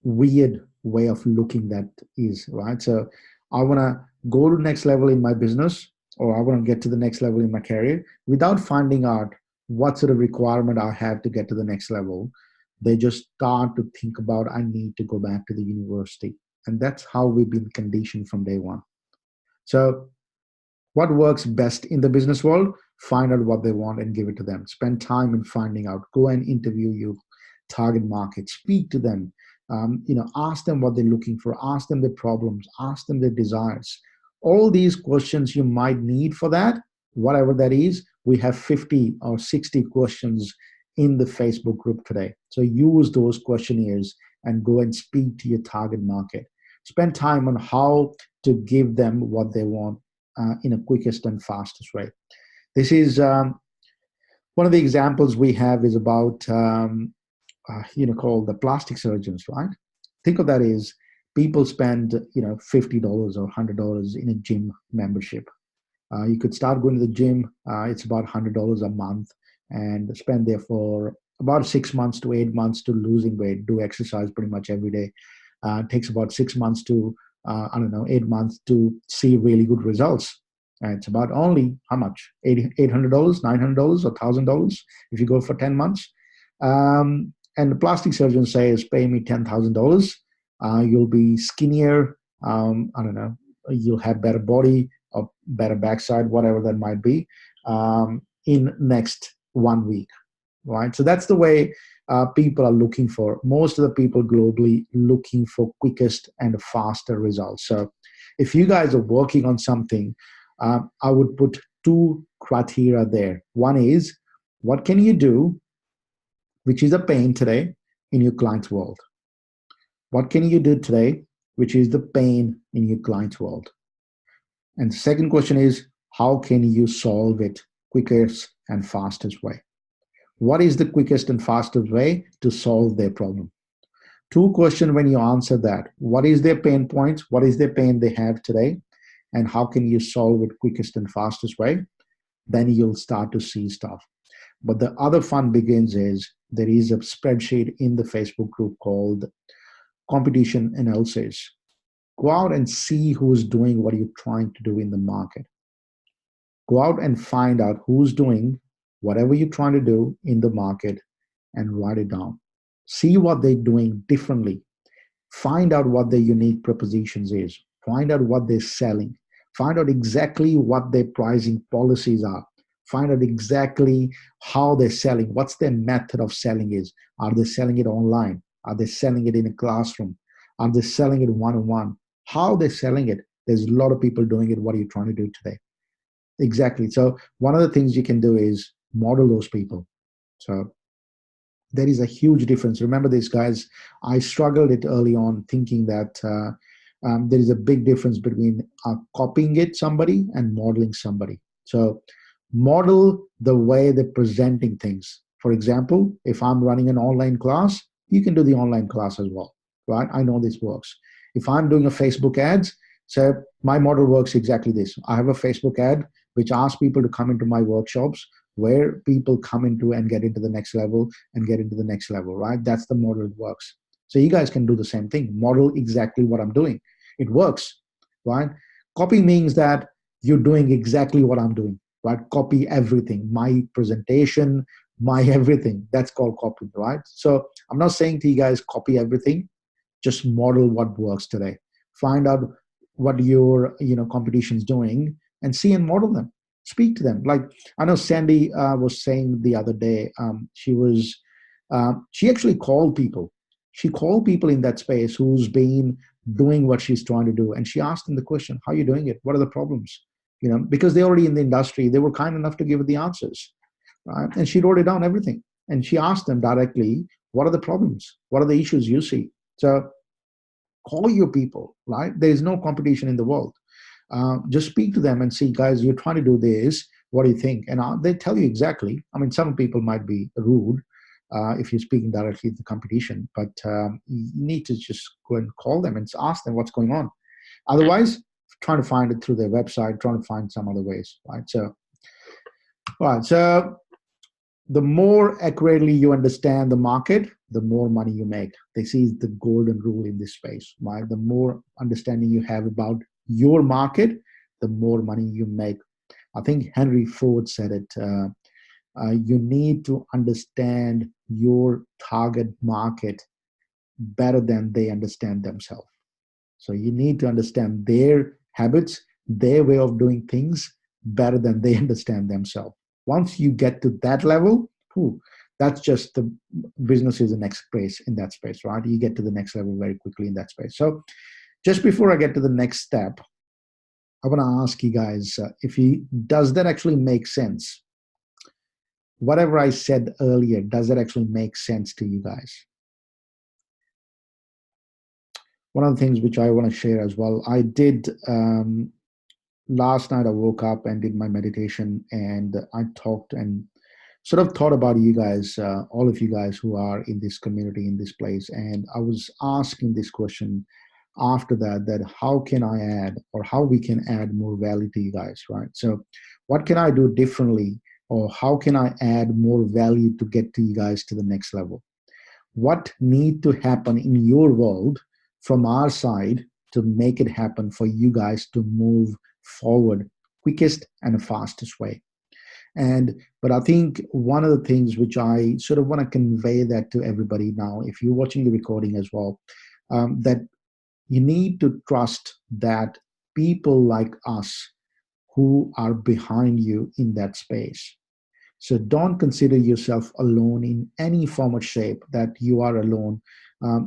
weird way of looking that is, right? So I want to go to the next level in my business, or I want to get to the next level in my career without finding out what sort of requirement I have to get to the next level. They just start to think about, I need to go back to the university. And that's how we've been conditioned from day one. So what works best in the business world? Find out what they want and give it to them. Spend time in finding out. Go and interview your target market. Speak to them. Ask them what they're looking for. Ask them their problems. Ask them their desires. All these questions you might need for that, whatever that is. We have 50 or 60 questions in the Facebook group today. So use those questionnaires and go and speak to your target market. Spend time on how to give them what they want in a quickest and fastest way. This is one of the examples we have is about, called the plastic surgeons, right? Think of that as people spend, $50 or $100 in a gym membership. You could start going to the gym. It's about $100 a month, and spend there for about 6 months to 8 months to losing weight, do exercise pretty much every day. It takes about 6 months to, 8 months to see really good results. And it's about only how much? $800, $900, or $1,000 if you go for 10 months. And the plastic surgeon says, pay me $10,000. You'll be skinnier. You'll have better body or better backside, whatever that might be, in next 1 week, right? So that's the way people are looking for. Most of the people globally looking for quickest and faster results. So if you guys are working on something, I would put 2 criteria there. One is, what can you do, which is a pain today in your client's world? What can you do today, which is the pain in your client's world? And the second question is, how can you solve it quickest and fastest way? What is the quickest and fastest way to solve their problem? 2 questions when you answer that. What is their pain points? What is their pain they have today? And how can you solve it quickest and fastest way? Then you'll start to see stuff. But the other fun begins is there is a spreadsheet in the Facebook group called competition analysis. Go out and see who's doing what you're trying to do in the market. Go out and find out who's doing whatever you're trying to do in the market and write it down. See what they're doing differently. Find out what their unique propositions is. Find out what they're selling. Find out exactly what their pricing policies are. Find out exactly how they're selling. What's their method of selling is. Are they selling it online? Are they selling it in a classroom? Are they selling it one-on-one? How they're selling it. There's a lot of people doing it. What are you trying to do today? Exactly. So one of the things you can do is model those people. So there is a huge difference. Remember this, guys. I struggled it early on thinking that there is a big difference between copying it somebody and modeling somebody. So model the way they're presenting things. For example, if I'm running an online class, you can do the online class as well, right? I know this works. If I'm doing a Facebook ads, so my model works exactly this. I have a Facebook ad which asks people to come into my workshops, where people come into and get into the next level and get into the next level, right? That's the model that works. So you guys can do the same thing, model exactly what I'm doing. It works, right? Copy means that you're doing exactly what I'm doing, right? Copy everything, my presentation, my everything. That's called copy, right? So I'm not saying to you guys copy everything, just model what works today. Find out what your competition's doing and see and model them. Speak to them. Like I know Sandy was saying the other day, she actually called people. She called people in that space who's been doing what she's trying to do, and she asked them the question, "How are you doing it? What are the problems?" Because they're already in the industry, they were kind enough to give her the answers, right? And she wrote it down everything, and she asked them directly, "What are the problems? What are the issues you see?" So call your people, right? There is no competition in the world. Just speak to them and see, guys, you're trying to do this. What do you think? And they tell you exactly. I mean, some people might be rude if you're speaking directly to the competition, but you need to just go and call them and ask them what's going on. Otherwise, trying to find it through their website, trying to find some other ways, right? So the more accurately you understand the market, the more money you make. This is the golden rule in this space, right? The more understanding you have about your market, the more money you make. I think Henry Ford said it. You need to understand your target market better than they understand themselves. So you need to understand their habits, their way of doing things better than they understand themselves. Once you get to that level, that's just the business is the next space in that space, right? You get to the next level very quickly in that space. So just before I get to the next step, I want to ask you guys, does that actually make sense? Whatever I said earlier, does that actually make sense to you guys? One of the things which I want to share as well, I did last night. I woke up and did my meditation, and I talked and sort of thought about you guys, all of you guys who are in this community, in this place. And I was asking this question after that how can I add, or how we can add more value to you guys, right? So what can I do differently, or how can I add more value to get to you guys to the next level? What need to happen in your world from our side to make it happen for you guys to move forward quickest and fastest way? But I think one of the things which I sort of want to convey that to everybody now, if you're watching the recording as well, that you need to trust that people like us who are behind you in that space. So don't consider yourself alone in any form or shape, that you are alone.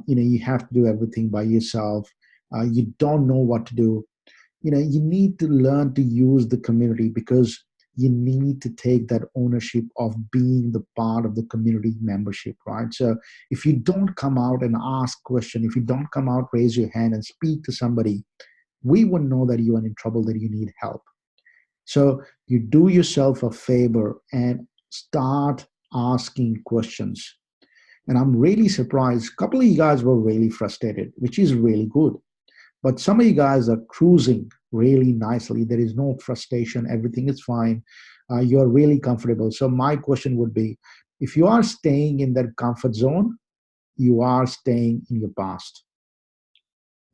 You have to do everything by yourself. You don't know what to do. You need to learn to use the community, because you need to take that ownership of being the part of the community membership, right? So if you don't come out and ask question, if you don't come out, raise your hand and speak to somebody, we wouldn't know that you are in trouble, that you need help. So you do yourself a favor and start asking questions. And I'm really surprised. A couple of you guys were really frustrated, which is really good. But some of you guys are cruising really nicely. There is no frustration. Everything is fine. You're really comfortable. So my question would be, if you are staying in that comfort zone, you are staying in your past.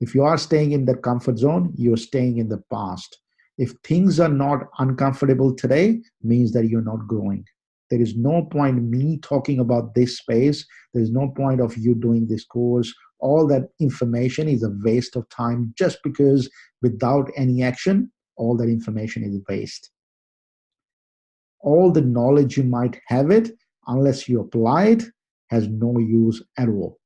If you are staying in that comfort zone, you're staying in the past. If things are not uncomfortable today, means that you're not growing. There is no point me talking about this space. There's no point of you doing this course. All that information is a waste of time, just because without any action, all that information is waste. All the knowledge you might have it, unless you apply it, has no use at all.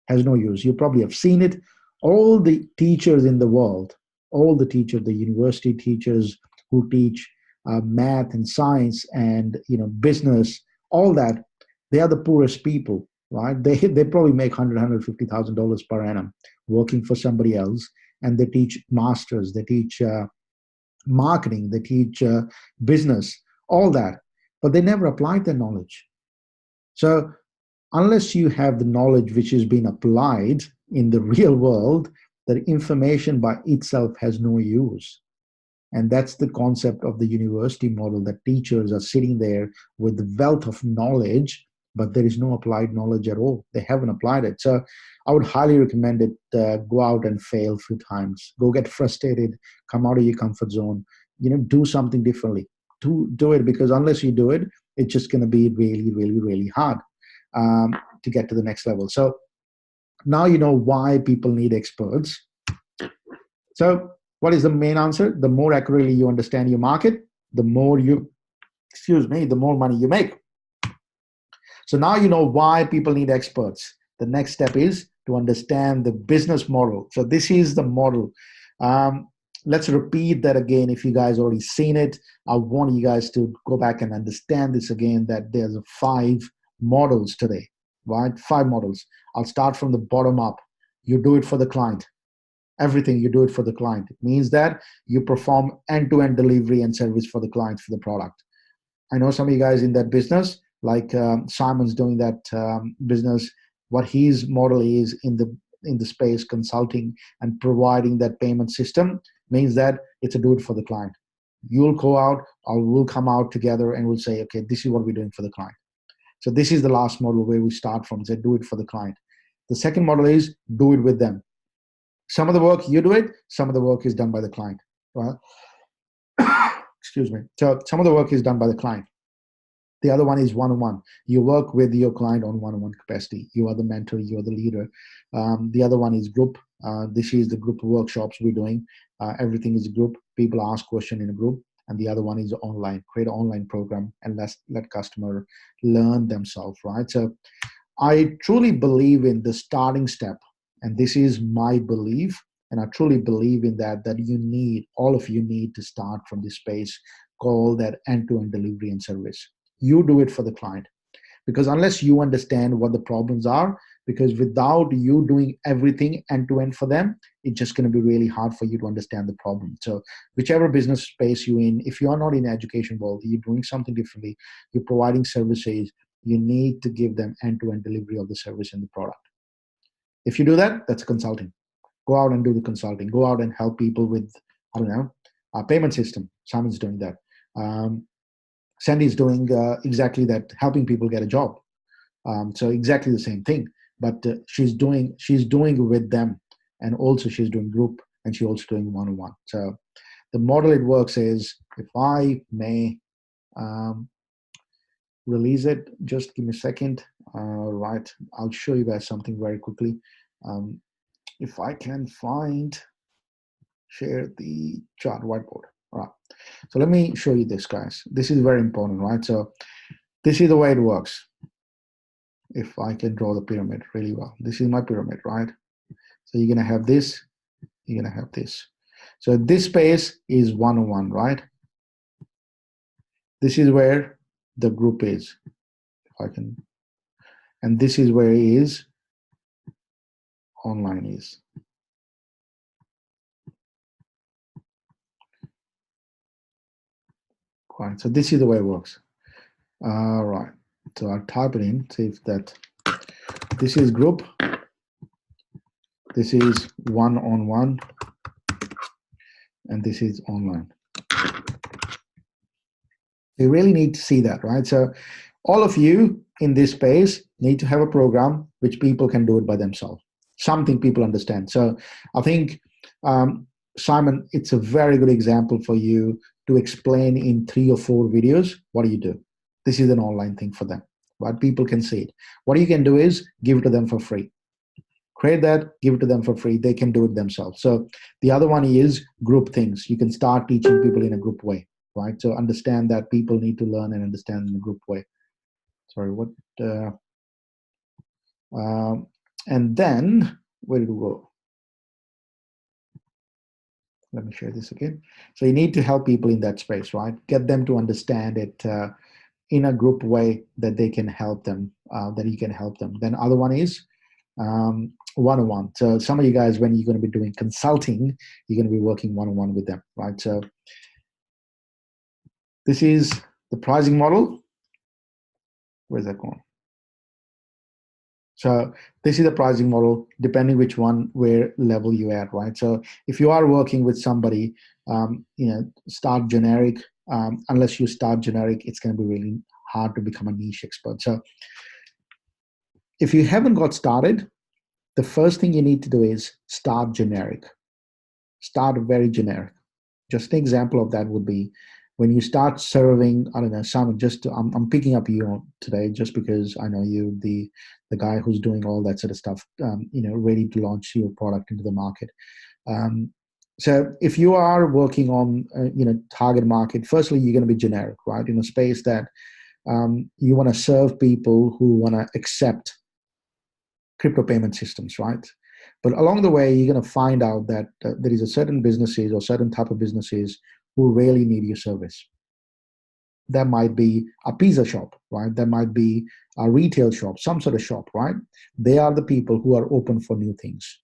Has no use. You probably have seen it. All the teachers in the world, all the teachers, the university teachers who teach math and science and business, all that, they are the poorest people, right? They probably make $150,000 per annum working for somebody else, and they teach masters, they teach marketing, they teach business, all that, but they never applied their knowledge. So unless you have the knowledge which is being applied in the real world, the information by itself has no use. And that's the concept of the university model, that teachers are sitting there with the wealth of knowledge, but there is no applied knowledge at all. They haven't applied it. So I would highly recommend it. Go out and fail a few times. Go get frustrated. Come out of your comfort zone. Do something differently. Do it, because unless you do it, it's just going to be really, really, really hard to get to the next level. So now you know why people need experts. So what is the main answer? The more accurately you understand your market, the more the more money you make. So now you know why people need experts. The next step is to understand the business model. So this is the model. Let's repeat that again. If you guys already seen it, I want you guys to go back and understand this again, that there's 5 models today, right? 5 models. I'll start from the bottom up. You do it for the client. Everything you do it for the client. It means that you perform end-to-end delivery and service for the client for the product. I know some of you guys in that business, like Simon's doing that business. What his model is in the space consulting and providing that payment system means that it's a do it for the client. You'll go out, or we'll come out together and we'll say, okay, this is what we're doing for the client. So this is the last model where we start from, say, do it for the client. The second model is do it with them. Some of the work you do it, some of the work is done by the client. Right? Excuse me. So some of the work is done by the client. The other one is one-on-one. You work with your client on one-on-one capacity. You are the mentor, you are the leader. The other one is group. This is the group workshops we're doing. Everything is a group. People ask questions in a group. And the other one is online. Create an online program and let customer learn themselves, right? So I truly believe in the starting step. And this is my belief. And I truly believe in that all of you need to start from this space called that end-to-end delivery and service. You do it for the client, because unless you understand what the problems are, because without you doing everything end-to-end for them, it's just going to be really hard for you to understand the problem. So whichever business space you're in, if you're not in the education world, you're doing something differently, you're providing services, you need to give them end-to-end delivery of the service and the product. If you do that, that's consulting. Go out and do the consulting. Go out and help people with, I don't know, a payment system. Simon's doing that. Sandy's doing exactly that, helping people get a job. So exactly the same thing, but she's doing with them, and also she's doing group, and she's also doing one-on-one. So the model it works is, if I may release it, just give me a second. Right, I'll show you guys something very quickly. If I can share the chart whiteboard. All right. So let me show you this, guys. This is very important, right? So this is the way it works. If I can draw the pyramid really well. This is my pyramid, right? So you're going to have this. You're going to have this. So this space is one-on-one, right? This is where the group is. If I can. And this is where it is. Online is. Right. So this is the way it works. All right. So I'll type it in, see if that. This is group. This is one-on-one. And this is online. You really need to see that, right? So all of you in this space need to have a program which people can do it by themselves. Something people understand. So I think, Simon, it's a very good example for you to explain in 3 or 4 videos. What do you do? This is an online thing for them, right? People can see it. What you can do is give it to them for free. Create that, give it to them for free. They can do it themselves. So the other one is group things. You can start teaching people in a group way, right? So understand that people need to learn and understand in a group way. Sorry, what? And then, where did we go? Let me share this again. So you need to help people in that space, right? Get them to understand it in a group way that they can help them, that you can help them. Then other one is one-on-one. So some of you guys, when you're going to be doing consulting, you're going to be working one-on-one with them, right? So this is the pricing model. Where's that going? So this is the pricing model, depending which one, where level you're at, right? So if you are working with somebody, start generic. Unless you start generic, it's going to be really hard to become a niche expert. So if you haven't got started, the first thing you need to do is start generic. Start very generic. Just an example of that would be when you start serving, I don't know, someone I'm picking up you today just because I know you, the guy who's doing all that sort of stuff, ready to launch your product into the market. So if you are working on, target market, firstly, you're going to be generic, right? In a space that you want to serve people who want to accept crypto payment systems, right? But along the way, you're going to find out that there is a certain businesses or certain type of businesses who really need your service. That might be a pizza shop, right? That might be a retail shop, some sort of shop, right? They are the people who are open for new things.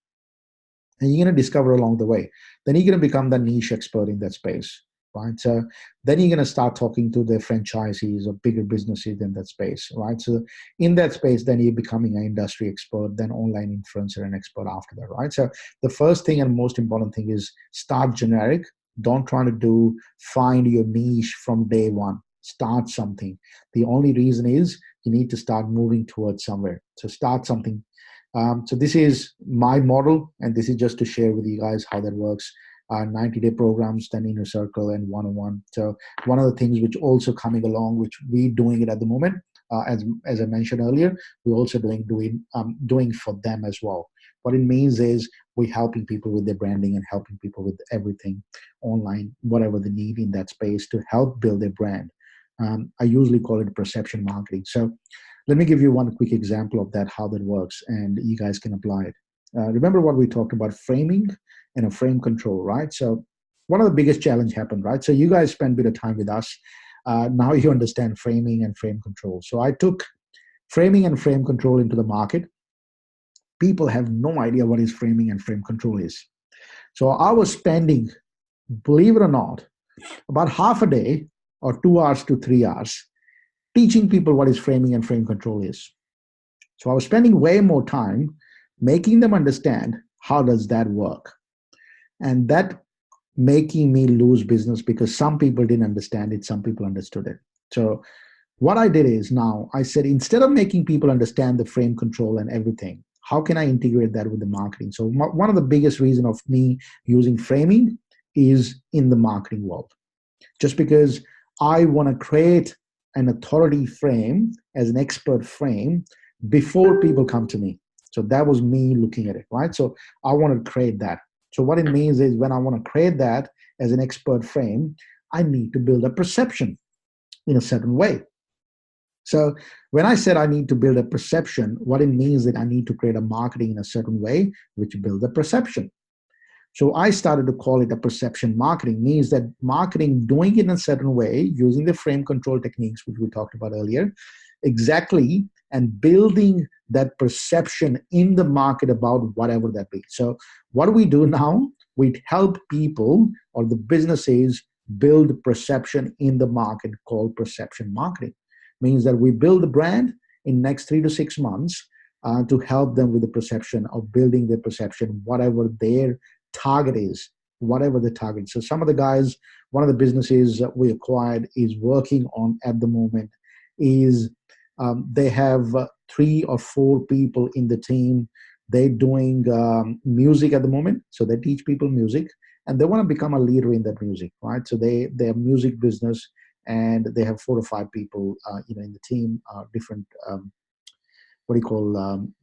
And you're going to discover along the way. Then you're going to become the niche expert in that space, right? So then you're going to start talking to the franchisees or bigger businesses in that space, right? So in that space, then you're becoming an industry expert, then online influencer and expert after that, right? So the first thing and most important thing is start generic. Don't try to find your niche from day one. Start something. The only reason is you need to start moving towards somewhere. So start something. So this is my model, and this is just to share with you guys how that works. 90-day programs, then inner circle, and one-on-one. So one of the things which also coming along, which we're doing it at the moment, as I mentioned earlier, we're also doing for them as well. What it means is we're helping people with their branding and helping people with everything online, whatever they need in that space to help build their brand. I usually call it perception marketing. So let me give you one quick example of that, how that works, and you guys can apply it. Remember what we talked about, framing and a frame control, right? So one of the biggest challenge happened, right? So you guys spend a bit of time with us. Now you understand framing and frame control. So I took framing and frame control into the market. People have no idea what is framing and frame control is. So I was spending, believe it or not, about half a day or 2 hours to 3 hours teaching people what is framing and frame control is. So I was spending way more time making them understand how does that work. And that making me lose business because some people didn't understand it, some people understood it. So what I did is now I said, instead of making people understand the frame control and everything, how can I integrate that with the marketing? So one of the biggest reason of me using framing is in the marketing world. Just because I want to create an authority frame as an expert frame before people come to me. So that was me looking at it, right? So I want to create that. So what it means is when I want to create that as an expert frame, I need to build a perception in a certain way. So when I said I need to build a perception, what it means is that I need to create a marketing in a certain way, which builds a perception. So I started to call it a perception marketing, means that marketing, doing it in a certain way, using the frame control techniques, which we talked about earlier, exactly, and building that perception in the market about whatever that be. So what do we do now? We help people or the businesses build perception in the market called perception marketing. Means that we build the brand in next 3 to 6 months to help them with the perception of building their perception, whatever their target is, whatever the target. So some of the guys, one of the businesses that we acquired is working on at the moment is they have 3 or 4 people in the team. They're doing music at the moment. So they teach people music and they want to become a leader in that music, right? So they're music business and they have 4 or 5 people, in the team, different,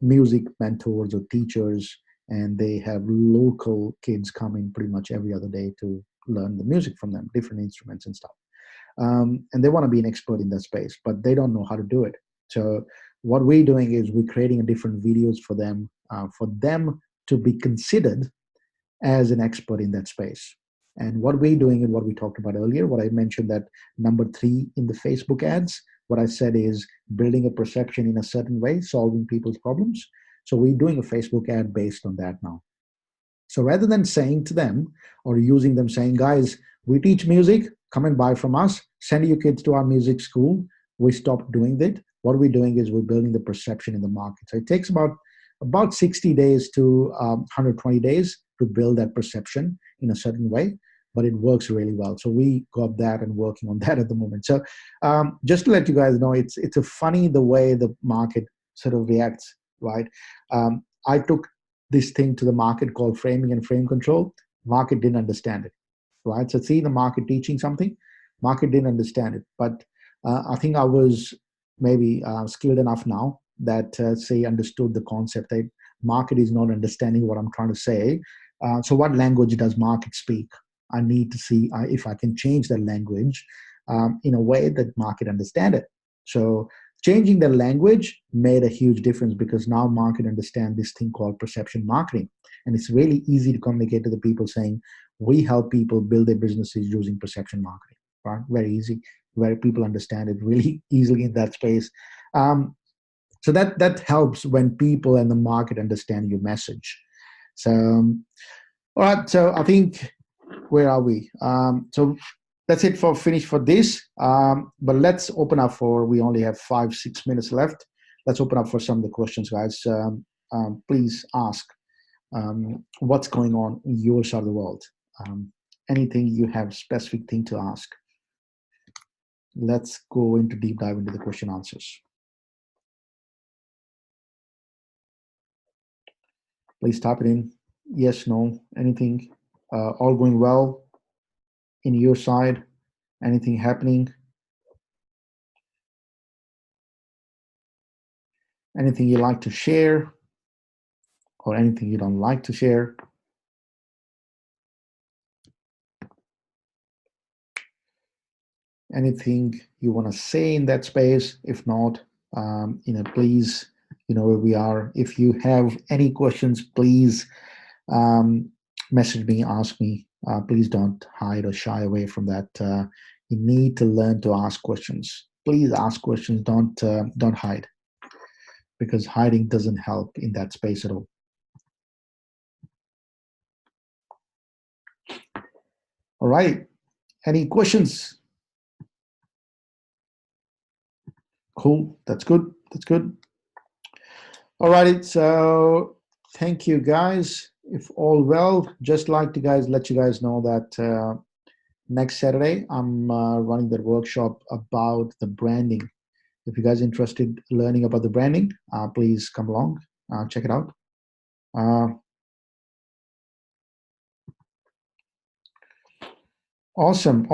music mentors or teachers. And they have local kids coming pretty much every other day to learn the music from them, different instruments and stuff. And they want to be an expert in that space, but they don't know how to do it. So what we're doing is we're creating a different videos for them to be considered as an expert in that space. And what we're doing and what we talked about earlier, what I mentioned that number 3 in the Facebook ads, what I said is building a perception in a certain way, solving people's problems. So we're doing a Facebook ad based on that now. So rather than saying to them or using them saying, guys, we teach music, come and buy from us, send your kids to our music school, we stopped doing that. What we're doing is we're building the perception in the market. So it takes about 60 days to 120 days to build that perception in a certain way, but it works really well. So we got that and working on that at the moment. So just to let you guys know, it's a funny the way the market sort of reacts right? I took this thing to the market called framing and frame control. Market didn't understand it, right? So see the market teaching something, market didn't understand it. But I think I was maybe skilled enough now that say understood the concept that market is not understanding what I'm trying to say. So what language does market speak? I need to see if I can change that language in a way that market understand it. So changing the language made a huge difference because now market understand this thing called perception marketing. And it's really easy to communicate to the people saying, we help people build their businesses using perception marketing, right? Very easy, where people understand it really easily in that space. So that helps when people and the market understand your message. So, all right. So I think, where are we? So that's it for finish for this. But let's open up for, we only have 5-6 minutes left. Let's open up for some of the questions, guys. Please ask what's going on in your side of the world. Anything you have specific thing to ask. Let's go into deep dive into the question answers. Please type it in. Yes, no, anything. All going well in your side? Anything happening? Anything you like to share or anything you don't like to share? Anything you want to say in that space? If not, please, where we are. If you have any questions, please message me, ask me. Please don't hide or shy away from that. You need to learn to ask questions. Please ask questions. Don't hide, because hiding doesn't help in that space at all. All right. Any questions? Cool. That's good. That's good. All right. So thank you, guys. If all well, just like to let you guys know that next Saturday I'm running the workshop about the branding. If you guys are interested in learning about the branding, please come along, check it out. Awesome.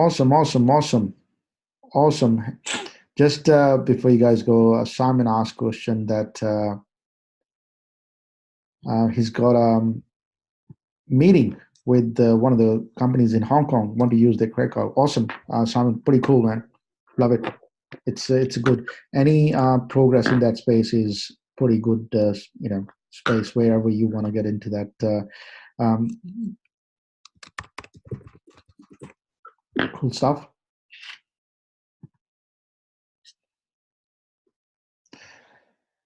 Just before you guys go, Simon asked a question that he's got a meeting with one of the companies in Hong Kong, want to use their credit card. Awesome. Simon, pretty cool, man. Love it. It's good. Any progress in that space is pretty good, space wherever you want to get into that. Cool stuff.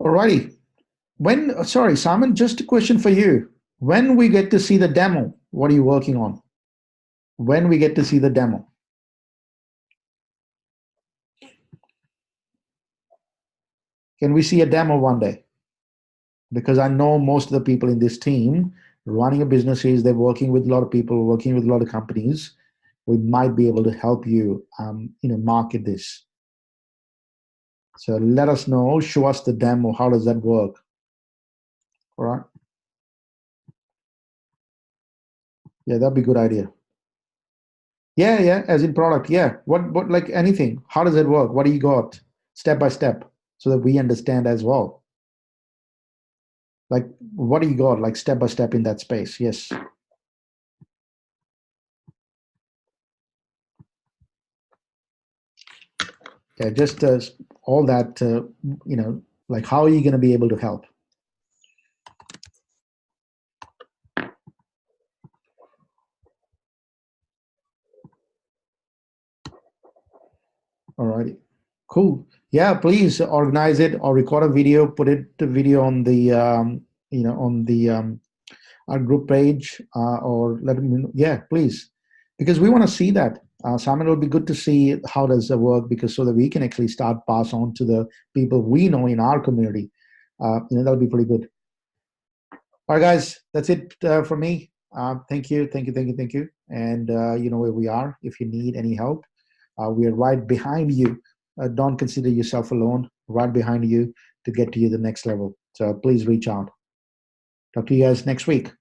Alrighty. Sorry, Simon, just a question for you. When we get to see the demo, what are you working on? When we get to see the demo? Can we see a demo one day? Because I know most of the people in this team running a business is they're working with a lot of people, working with a lot of companies. We might be able to help you, market this. So let us know, show us the demo. How does that work? All right. Yeah, that'd be a good idea. Yeah, as in product. Yeah. What like anything. How does it work? What do you got? Step by step, so that we understand as well. Like, what do you got? Like step by step in that space. Yes. Yeah, just all that, like how are you going to be able to help? All righty. Cool. Yeah, please organize it or record a video, put the video on the, our group page, or let me know. Yeah, please, because we want to see that. Simon, it would be good to see how does it work, because so that we can actually start pass on to the people we know in our community. That'll be pretty good. All right, guys, that's it for me. Thank you. And you know where we are. If you need any help, we are right behind you. Don't consider yourself alone. Right behind you to get to you the next level. So please reach out. Talk to you guys next week.